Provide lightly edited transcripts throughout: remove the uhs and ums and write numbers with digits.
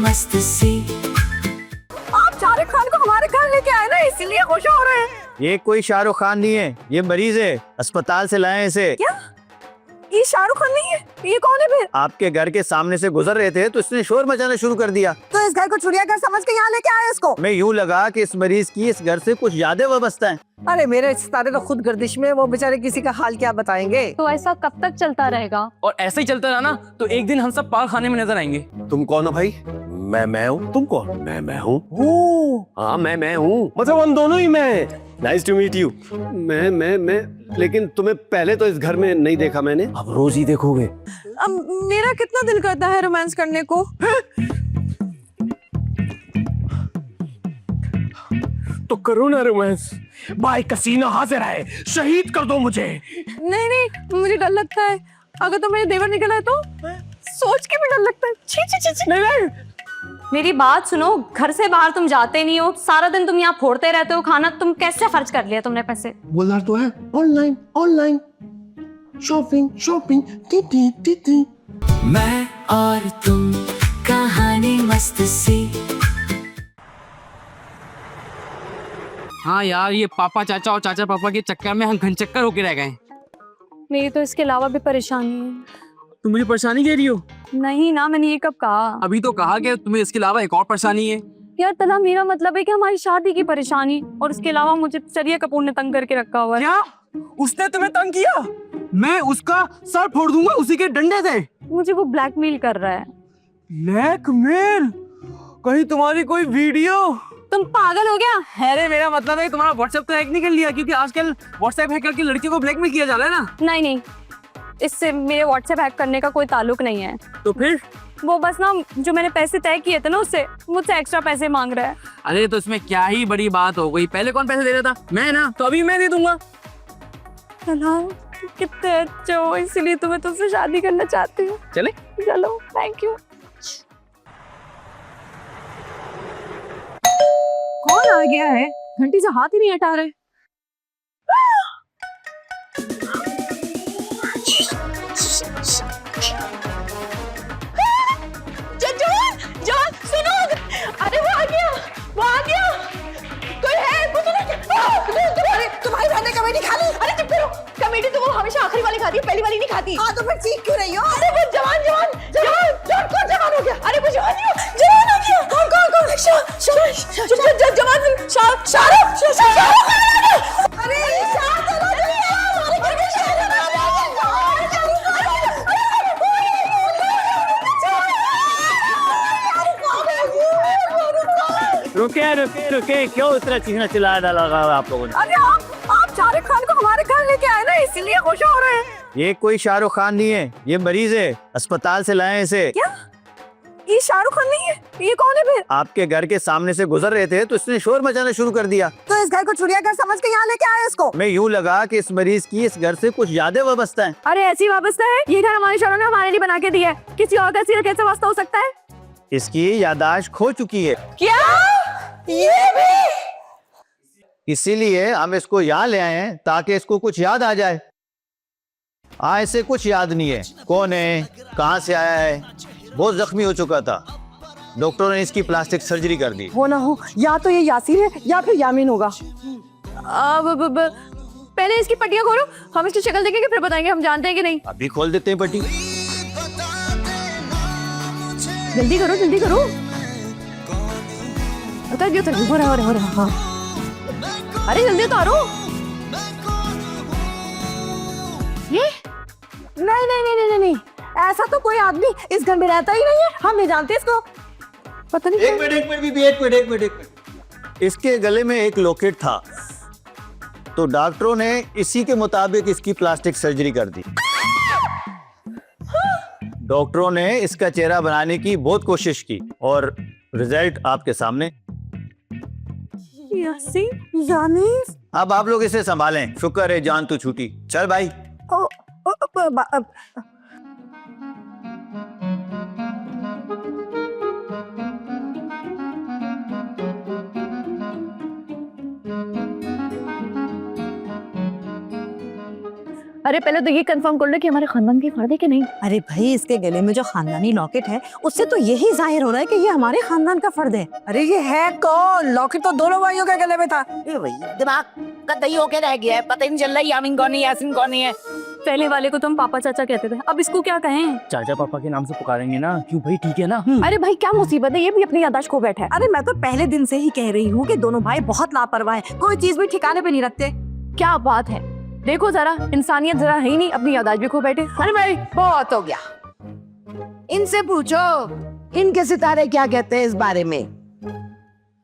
मस्त सी। आप शाहरुख खान को हमारे घर लेके आए ना, इसीलिए खुश हो रहे हैं। ये कोई शाहरुख खान नहीं है, ये मरीज है, अस्पताल से लाए हैं इसे। क्या ये शाहरुख खान नहीं है? ये कौन है फिर? आपके घर के सामने से गुजर रहे थे तो इसने शोर मचाना शुरू कर दिया। तो इस घर को चिड़ियाघर समझ के यहाँ लेके आए इसको? मैं यूं लगा कि इस मरीज की इस घर से कुछ ज्यादा वाबस्ता है। अरे मेरे सितारे तो खुद गर्दिश में, वो बेचारे किसी का हाल क्या बताएंगे। तो ऐसा कब तक चलता रहेगा? और ऐसे ही चलता रहा ना तो एक दिन हम सब पाक खाने में नजर आएंगे। तुम कौन हो भाई? मैं हूँ। तुम कौन? मैं हूँ। हाँ मैं हूँ, मतलब हम दोनों ही मैं। Nice to meet you. मैं लेकिन तुम्हें पहले तो इस घर में नहीं देखा मैंने। अब रोज ही देखोगे। अब मेरा कितना दिल करता है रोमांस करने को। तो करो ना रोमांस। भाई कसीना हाजिर है, शहीद कर दो मुझे। नहीं नहीं, मुझे डर लगता है। अगर तो मेरे देवर निकल आए तो सोच के भी डर लगता है। छी छी छी छी। नहीं मेरी बात सुनो, घर से बाहर तुम जाते नहीं हो, सारा दिन तुम यहाँ फोड़ते रहते हो खाना। तुम कैसे खर्च कर लिया तुमने पैसे? बोलना तो है ऑनलाइन शॉपिंग टी। मैं और तुम कहानी मस्त सी। हाँ यार, ये पापा चाचा और चाचा पापा के चक्कर में हम घन चक्कर होके रह गए। मेरी तो इसके अलावा भी परेशानी है। तुम मुझे परेशानी कह रही हो? नहीं ना, मैंने ये कब कहा? अभी तो कहा कि तुम्हें इसके अलावा एक और परेशानी है। यार तला, मेरा मतलब है कि हमारी शादी की परेशानी, और उसके अलावा मुझे चरिया कपूर ने तंग करके रखा हुआ है। क्या? उसने तुम्हें तंग किया? मैं उसका सर फोड़ दूंगा उसी के डंडे से। मुझे वो ब्लैकमेल कर रहा है। ब्लैकमेल? कहीं तुम्हारी कोई वीडियो? तुम पागल हो गया? अरे मेरा मतलब है तुम्हारा व्हाट्सएप तो हैक नहीं कर लिया? क्योंकि आजकल व्हाट्सएप हैक करके लड़कियों को ब्लैकमेल किया जा रहा है ना। नहीं नहीं, इससे मेरे व्हाट्सएप हैक करने का कोई ताल्लुक नहीं है। तो फिर? वो बस ना, जो मैंने पैसे तय किए थे ना, उससे मुझसे एक्स्ट्रा पैसे मांग रहा है। अरे तो इसमें क्या ही बड़ी बात हो गई? पहले कौन पैसे दे रहा था? मैं ना, तो अभी मैं दे दूंगा। तला, कितने अच्छे हो, इसलिए तो मैं तुमसे शादी करना चाहती हूँ। चले? चलो, थैंक यू। कौन आ गया है? घंटी से हाथ ही नहीं हटा रहे। जवान सुनो, अरे वो आ गया। कोई है? तुम्हारी बहन ने कमेटी खा ली। अरे चुप करो, कमेटी तो वो हमेशा आखिरी वाली खाती है, पहली वाली नहीं खाती। हाँ तो फिर चीख क्यों रही हो? अरे वो जवान कौन जवान हो गया? अरे वो जवान हो गया। कौन? जवान शाहरुख। अरे रुके, क्यों इतना चीखना चिल्लाया डाला आप लोगों ने? अरे आप शाहरुख खान को हमारे घर लेके आए ना, इसीलिए खुश हो रहे हैं। ये कोई शाहरुख खान नहीं है, ये मरीज है, अस्पताल से लाए हैं इसे। क्या ये शाहरुख खान नहीं है? ये कौन है फिर? आपके घर के सामने से गुजर रहे थे तो इसने शोर मचाना शुरू कर दिया। तो इस घर को चिड़ियाघर समझ के यहाँ लेके आए इसको? मैं यूं लगा कि इस मरीज की इस घर से कुछ ज्यादा वाबस्ता है। अरे ऐसी वाबस्ता है? ये घर हमारे शौहर ने हमारे लिए बना के दिया है, किसी और का इससे कैसे वास्ता हो सकता है? इसकी यादाश्त खो चुकी है, क्या ये भी? इसीलिए हम इसको यहाँ ले आए हैं ताकि इसको कुछ याद आ जाए। इसे कुछ याद नहीं है, कौन है, कहाँ से आया है। बहुत जख्मी हो चुका था, डॉक्टरों ने इसकी प्लास्टिक सर्जरी कर दी। हो ना हो, या तो ये यासीर है या फिर यामीन होगा। पहले इसकी पट्टियां खोलो, हम इसकी शक्ल देखेंगे फिर बताएंगे हम जानते हैं कि नहीं। अभी खोल देते हैं पट्टी। जल्दी करो। उतर हो रहा। हाँ। अरे जल्दी उतारो। ये नहीं, ऐसा तो कोई आदमी इस घर में रहता ही नहीं है। हम नहीं जानते इसको, पता नहीं। एक मिनट। इसके गले में एक लॉकेट था, तो डॉक्टरों ने इसी के मुताबिक इसकी प्लास्टिक सर्जरी कर दी। डॉक्टरों ने इसका चेहरा बनाने की बहुत कोशिश की और रिजल्ट आपके सामने। अब आप लोग इसे संभालें, शुक्र है जान तो छूटी। चल भाई। अरे पहले तो ये कंफर्म कर लो कि हमारे खानदान के फर्द है कि नहीं। अरे भाई इसके गले में जो खानदानी लॉकेट है उससे तो यही जाहिर हो रहा है कि ये हमारे खानदान का फर्द है। अरे ये है कौन? लॉकेट तो दोनों भाइयों के गले में था। दिमाग का दही होके रह गया है, पता ही नहीं चल रहा यामीन कौन है यासीन कौन है। पहले वाले को तुम पापा चाचा कहते थे, अब इसको क्या कहें? चाचा पापा के नाम से पुकारेंगे ना, क्यों भाई, ठीक है ना? अरे भाई क्या मुसीबत है, ये भी अपनी याददाश्त खो बैठा है। अरे मैं तो पहले दिन से ही कह रही हूँ कि दोनों भाई बहुत लापरवाह हैं, कोई चीज भी ठिकाने पे नहीं रखते। क्या बात है, देखो जरा इंसानियत जरा है ही नहीं, अपनी याददाश्त भी खो बैठे। अरे भाई बहुत हो गया, इनसे पूछो इनके सितारे क्या कहते हैं इस बारे में।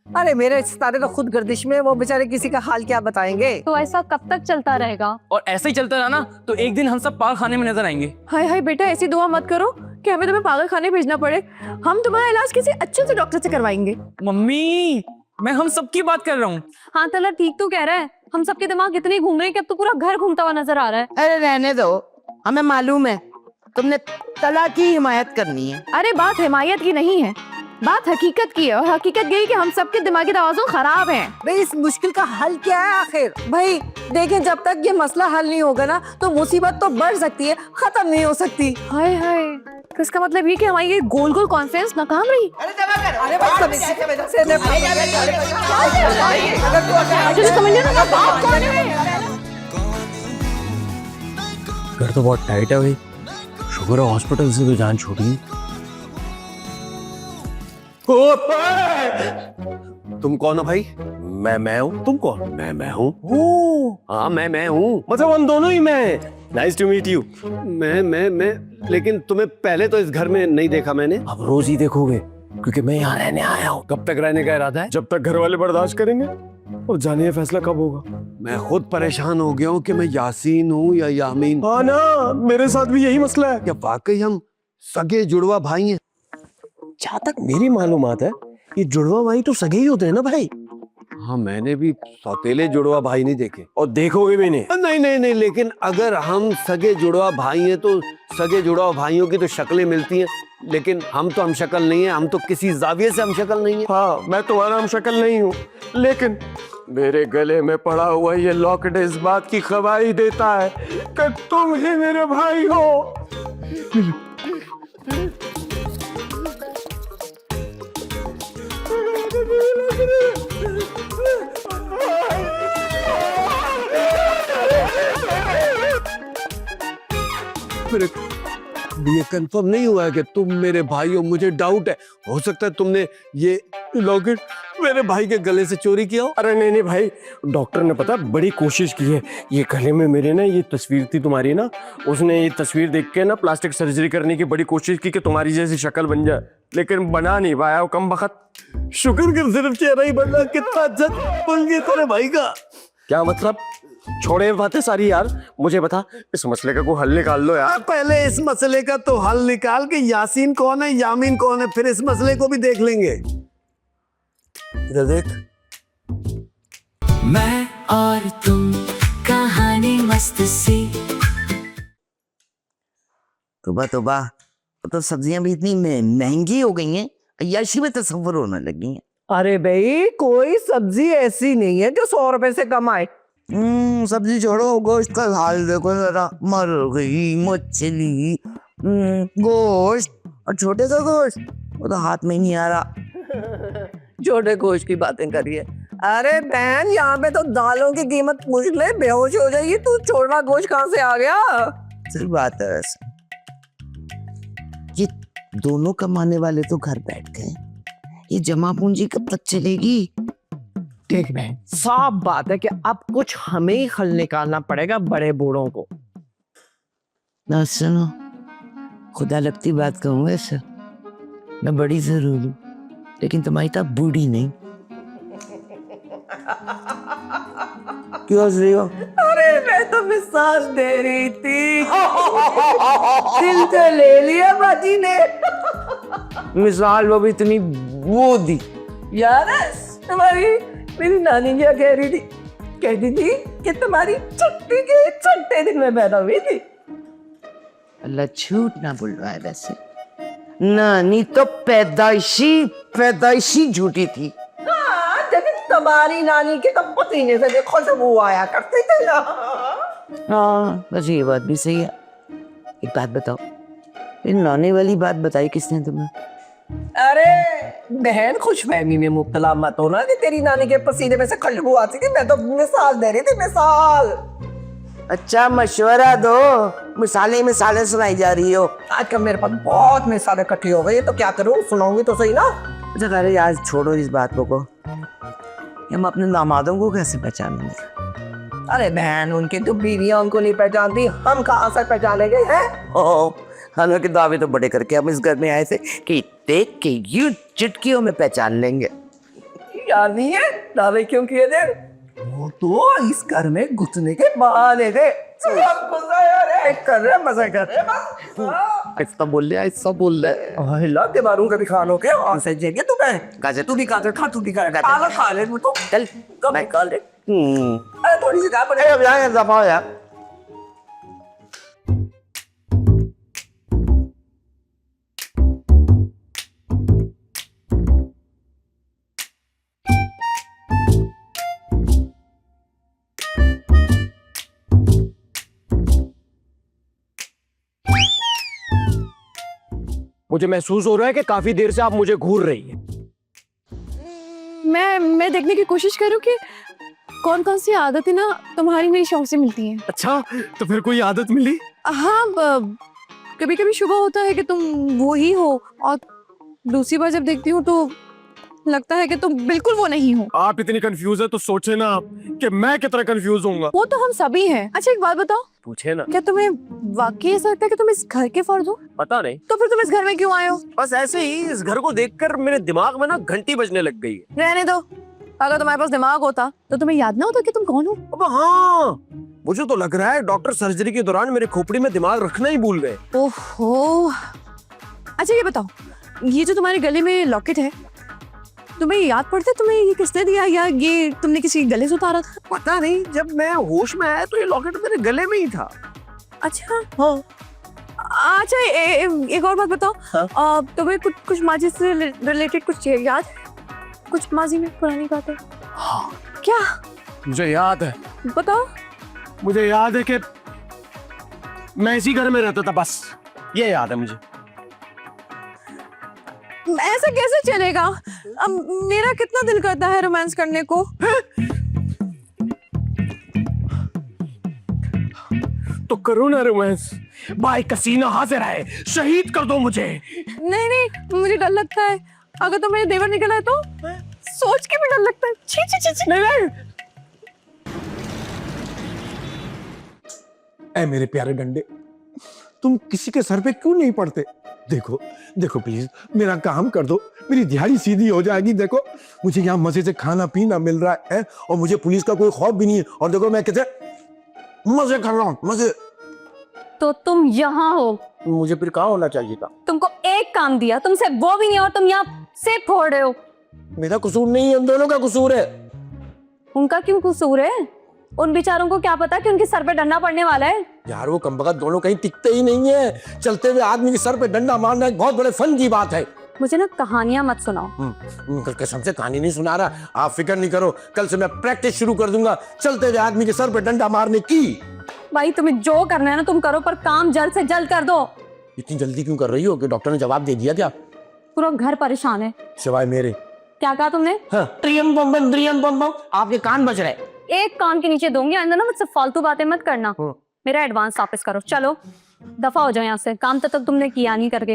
अरे मेरे सितारे तो खुद गर्दिश में, वो बेचारे किसी का हाल क्या बताएंगे। तो ऐसा कब तक चलता रहेगा? और ऐसे ही चलता रहा ना तो एक दिन हम सब पागल खाने में नजर आएंगे। हाय हाय बेटा, ऐसी दुआ मत करो कि हमें तुम्हें पागल खाने भेजना पड़े। हम तुम्हारा इलाज किसी अच्छे से डॉक्टर से करवाएंगे। मम्मी मैं हम सबकी बात कर रहा हूँ। हाँ तला ठीक तो कह रहा है, हम सबके दिमाग इतने घूम रहे हैं कि अब तो पूरा घर घूमता हुआ नजर आ रहा है। अरे रहने दो, हमें मालूम है तुमने तला की हिमायत करनी है। अरे बात हिमायत की नहीं है, बात हकीकत की है, और हकीकत यही कि हम सबके दिमागी तवाज़ुन खराब हैं। भाई इस मुश्किल का हल क्या है आखिर? भाई देखें, जब तक ये मसला हल नहीं होगा ना तो मुसीबत तो बढ़ सकती है, खत्म नहीं हो सकती। हाय हाय, तो इसका मतलब ये कि हमारी ये गोल गोल कॉन्फ्रेंस नाकाम रही। अरे भाई सब इसकी वजह से मुझे समझ नहीं आ रहा बात कौन है। घर तो बहुत टाइट है भाई, शुक्र है हॉस्पिटल से तो जान छूटी। तुम कौन हो भाई? मैं हूँ। तुम कौन? मैं हूँ। हाँ मैं हूँ, मतलब हम दोनों ही मैं। Nice to meet you. मैं लेकिन तुम्हें पहले तो इस घर में नहीं देखा मैंने। अब रोज ही देखोगे क्योंकि मैं यहाँ रहने आया हूँ। कब तक रहने का इरादा है? जब तक घर वाले बर्दाश्त करेंगे, और जानिए फैसला कब होगा। मैं खुद परेशान हो गया हूँ कि मैं यासीन हूँ या यामीन। हाँ ना, मेरे साथ भी यही मसला है। क्या वाकई हम सगे जुड़वा भाई हैं? जहाँ तक मेरी मालूमात है ये जुड़वा भाई तो सगे ही होते हैं ना भाई। हाँ मैंने भी सौतेले जुड़वा भाई नहीं देखे, और देखोगे भी नहीं। नहीं, लेकिन अगर हम सगे जुड़वा भाई हैं तो सगे जुड़वा भाइयों की तो शक्लें मिलती हैं, लेकिन हम तो हम शक्ल नहीं है, हम तो किसी जाविये से हम शक्ल नहीं है। हाँ मैं तुम्हारा हम शक्ल नहीं हूँ, लेकिन मेरे गले में पड़ा हुआ ये लॉकेट इस बात की खबरी देता है कि तुम ही मेरे भाई हो। मेरे ये कंफर्म नहीं हुआ है कि तुम मेरे भाई हो, मुझे डाउट है। हो सकता है तुमने ये लॉकेट मेरे भाई के गले से चोरी किया हो। अरे नहीं भाई, डॉक्टर ने पता बड़ी कोशिश की है। ये गले में मेरे ना ये तस्वीर थी तुम्हारी ना, उसने ये तस्वीर देख के ना प्लास्टिक सर्जरी करने की बड़ी कोशिश की कि तुम्हारी जैसी शक्ल बन जाए, लेकिन बना नहीं पाया वो कम बखत। शुक्र कर सिर्फ चेहरा ही बना, कितना इज्जत बन गया तेरे भाई का। क्या मतलब? छोड़े बातें सारी यार, मुझे बता इस मसले का कोई हल निकाल लो यार। पहले इस मसले का तो हल निकाल के यासीन कौन है यामीन कौन है, फिर इस मसले को भी देख लेंगे। इधर देख। मैं और तुम कहानी मस्त सी। तोबा तो सब्जियां भी इतनी महंगी हो गई हैं, अय्याशी में तस्वर होने लगी हैं। अरे भाई कोई सब्जी ऐसी नहीं है जो 100 रुपए से कम आए। सब्जी छोड़ो, गोश्त का हाल देखो जरा, मर गई मछली, गोश्त, और छोटे का गोश्त वो तो हाथ में ही नहीं आ रहा। छोटे गोश्त की बातें करिए। अरे बहन यहाँ पे तो दालों की कीमत पूछ ले, बेहोश हो जाएगी तू। छोटा गोश्त कहाँ से आ गया? सिर्फ बात है वैसे, ये दोनों कमाने वाले तो घर बैठ गए, ये जमा पूंजी कब तक चलेगी? देख बहन, साफ बात है कि अब कुछ हमें ही हल निकालना पड़ेगा बड़े बूढ़ों को। ना सुनो, खुदा लगती बात कहूँ वैसे, मैं बड़ी जरूर हूँ लेकिन तुम्हारी तो बूढ़ी नहीं। क्यों हंस रही हो? अरे मैं तो मिसाल दे रही थी। दिल तो ले लिया बाजी ने। मिसाल वो भी इतनी वो दी यार, तुम्हारी मेरी नानी क्या कह रही थी? कहती थी कि तुम्हारी छुट्टी के छठे दिन में पैदा हुई थी। अल्लाह झूठ ना बुलवाए वैसे, नानी तो पैदाइशी झूठी थी। हाँ, लेकिन तुम्हारी नानी के तो पसीने से देखो सब वो आया करते थे ना। हाँ बस ये बात भी सही है। एक बात बताओ, ये नानी वाली बात बताई किसने तुम्हें? अरे बहन खुशफहमी में मुब्तला मत हो ना कि तेरी नानी के पसीने में से खुशबू आती थी। मैं तो मिसाल दे रही थी, मिसाल। अच्छा मशवरा दो, मिसालें मिसालें सुनाई जा रही हो। आजकल मेरे पास बहुत मिसालें इकट्ठी हो गई, तो क्या करूं, सुनाऊंगी तो सही ना। अच्छा अरे यार छोड़ो इस बात को, हम अपने दामादों को कैसे पहचानेंगे? अरे बहन, उनकी तो बीवियां उनको नहीं पहचानती, हम कहाँ से पहचानेंगे हैं? ओह, हालांकि दावे तो बड़े करके हम इस घर में आए थे कि देख के यूं चुटकियों में पहचान लेंगे। याद नहीं है दावे क्यों किए थे? वो तो इस घर में घुसने के बहाने थे। सब कर रहे मजे कर रहे बस। हाँ। ऐसा बोल रहे, ऐसा बोल रहे। हिला के मारूं कभी खानों के और से जेगे तू कहे गाजर तू भी गाजर खा, तू भी गाजर खा ले तो चल कब मैं- खा ले। अरे थोड़ी सी खा पड़े। अब यहाँ दफा हो यार। मुझे महसूस हो रहा है कि काफी देर से आप मुझे घूर रही है। मैं देखने की कोशिश करूँ कि कौन कौन सी आदतें ना तुम्हारी मेरी शौक से मिलती हैं। अच्छा, तो फिर कोई आदत मिली? हाँ, कभी कभी शुभ होता है कि तुम वो ही हो, और दूसरी बार जब देखती हूँ तो लगता है कि तुम बिल्कुल वो नहीं हो। आप इतनी कंफ्यूज है तो सोचे ना आप कि मैं कितना कंफ्यूज होऊंगा। वो तो हम सभी हैं। अच्छा एक बात बताओ, पूछे ना। क्या तुम्हें वाकई ऐसा लगता है कि तुम इस घर के फर्द हो? पता नहीं, तो फिर तुम इस घर में क्यों आए हो? बस ऐसे ही इस घर को देखकर मेरे दिमाग में ना घंटी बजने लग गई है। रहने दो, अगर तुम्हारे पास दिमाग होता तो तुम्हें याद ना होता कि तुम कौन हो। अब हाँ, मुझे तो लग रहा है डॉक्टर सर्जरी के दौरान मेरे खोपड़ी में दिमाग रखना ही भूल गए। ओहो, अच्छा ये बताओ, ये जो तुम्हारे गले में लॉकेट है, तुम्हें याद पड़ता है तुम्हें ये किसने दिया, या ये तुमने किसी गले से उतारा था? पता नहीं, जब मैं होश में आया तो ये लॉकेट मेरे गले में ही था। अच्छा हाँ। अच्छा एक और बात बताओ, हाँ? तुम्हें कुछ माजी से रिलेटेड कुछ याद है? कुछ माजी में पुरानी बातें? हाँ, क्या? मुझे याद है। बताओ। मुझे याद है कि मैं इसी घर में रहता था, बस ये याद है मुझे। ऐसा कैसे चलेगा? अब मेरा कितना दिल करता है रोमांस करने को। तो करो ना रोमांस, भाई कसीना हाजिर है, शहीद कर दो मुझे। नहीं नहीं, मुझे डर लगता है, अगर तो मेरे देवर निकला है तो सोच के भी डर लगता है। छी छी छी छी। नहीं। ऐ मेरे प्यारे डंडे, तुम किसी के सर पे क्यों नहीं पड़ते? देखो देखो प्लीज, मेरा काम कर दो, मेरी दिहाड़ी सीधी हो जाएगी। देखो मुझे यहाँ मजे से खाना पीना मिल रहा है और मुझे पुलिस का कोई खौफ भी नहीं है। और देखो मैं कैसे मजे कर रहा हूँ, मजे। तो तुम यहाँ हो, मुझे फिर कहाँ होना चाहिए था? तुमको एक काम दिया, तुमसे वो भी नहीं, और तुम यहाँ से फोड़ रहे हो। मेरा कसूर नहीं है, उन दोनों का कसूर है। उनका क्यों कसूर है? उन बेचारों को क्या पता कि उनके सर पे डंडा पड़ने वाला है। यार वो कमबख्त दोनों कहीं टिकते ही नहीं है। चलते हुए आदमी के सर पे डंडा मारना एक बहुत बड़े फन की बात है। मुझे ना कहानियां मत सुनाओ। कसम से कहानी नहीं सुना रहा, आप फिक्र नहीं करो, कल से मैं प्रैक्टिस शुरू कर दूंगा चलते हुए आदमी के सर पे डंडा मारने की। भाई तुम्हें जो करना है ना तुम करो, पर काम जल्द से जल्द कर दो। इतनी जल्दी क्यों कर रही हो? कि डॉक्टर ने जवाब दे दिया क्या? पूरा घर परेशान है। सिवाय मेरे। क्या कहा तुमने? हाँ। ट्रियम बम बम ट्रियम बम बम, आपके कान बज रहे। एक कान के नीचे दूंगी, अंदर ना मुझसे फालतू बातें मत करना। मेरा एडवांस वापस करो, चलो दफा हो जाओ यहाँ से। काम तक तुमने किया नहीं करके।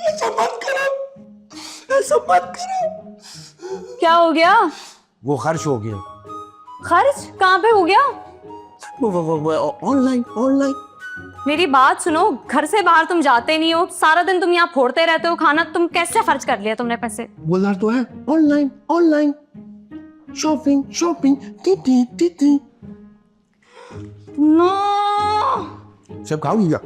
ऐसा मत करो, ऐसा मत करो। क्या हो गया? वो खर्च हो गया। खर्च कहाँ पे हो गया? Online online. मेरी बात सुनो, घर से बाहर तुम जाते नहीं हो, सारा दिन तुम यहाँ फोड़ते रहते हो खाना। तुम कैसे खर्च कर लिया तुमने पैसे? बोल रहा तो है, ऑनलाइन ऑनलाइन शॉपिंग शॉपिंग टी टी। नो, सब खाओगी क्या?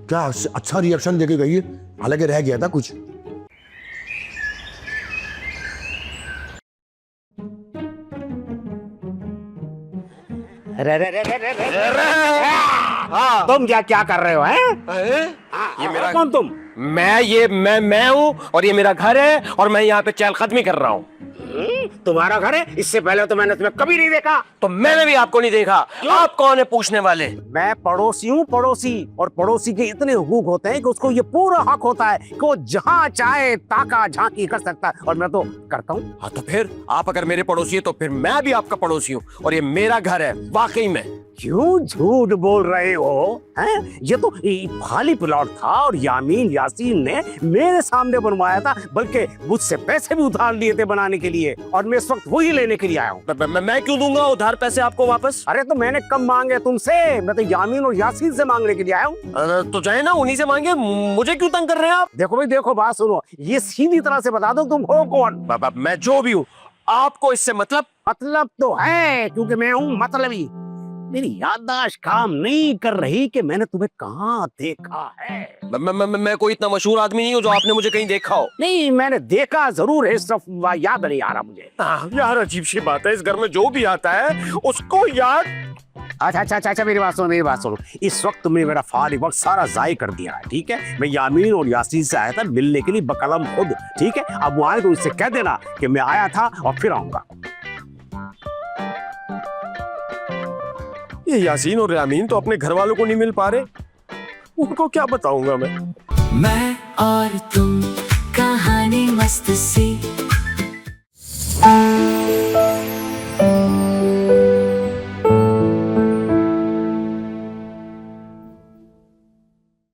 क्या अच्छा रिएक्शन देके गई है, हालांकि रह गया था कुछ। तुम क्या कर रहे हो हैं? ये मेरा कौन? तुम? मैं हूँ और ये मेरा घर है और मैं यहाँ पे चहलकदमी कर रहा हूँ। तुम्हारा घर है? इससे पहले तो मैंने तुम्हें कभी नहीं देखा। तो मैंने भी आपको नहीं देखा। आप कौन है पूछने वाले? मैं पड़ोसी हूँ, पड़ोसी। और पड़ोसी के इतने हुकूक होते हैं कि उसको ये पूरा हक होता है कि वो जहाँ चाहे ताका झांकी कर सकता है, और मैं तो करता हूँ। हाँ, तो फिर आप अगर मेरे पड़ोसी है तो फिर मैं भी आपका पड़ोसी हूँ, और ये मेरा घर है वाकई में। क्यों झूठ बोल रहे हो? हैं? ये तो खाली प्लॉट था और यामीन यासीन ने मेरे सामने बनवाया था, बल्कि मुझसे पैसे भी उधार लिए थे बनाने के लिए, और मैं इस वक्त वही लेने के लिए आया हूँ। मैं क्यों दूंगा उधार पैसे आपको वापस? अरे तो मैंने कम मांगे तुमसे, मैं तो यामीन और यासीन से मांगने के लिए आया हूँ। तो जाए ना, उन्हीं से मांगे। मुझे क्यों तंग कर रहे हैं आप? देखो भाई देखो, बात सुनो, ये सीधी तरह से बता दो तुम हो कौन। मैं जो भी हूँ, आपको इससे मतलब तो है, क्योंकि मैं हूँ मतलबी। मेरी याददाश्त काम नहीं कर रही कि मैंने तुम्हें कहाँ देखा है। मैं कोई इतना मशहूर आदमी नहीं हूँ जो आपने मुझे कहीं देखा हो। नहीं, मैंने देखा जरूर है, सिर्फ याद नहीं आ रहा मुझे। यार अजीब सी बात है, इस घर में जो भी आता है उसको याद। अच्छा, मेरी बात सुनो। इस वक्त तुमने मेरा फारिग वक्त सारा जाय कर दिया है, ठीक है? मैं यामीन और यासीन से आया था मिलने के लिए बकलम खुद, ठीक है? अब वो आए तो उससे कह देना कि मैं आया था और फिर आऊंगा। ये यासीन और यामीन तो अपने घर वालों को नहीं मिल पा रहे, उनको क्या बताऊंगा मैं और तुम कहानी मस्त सी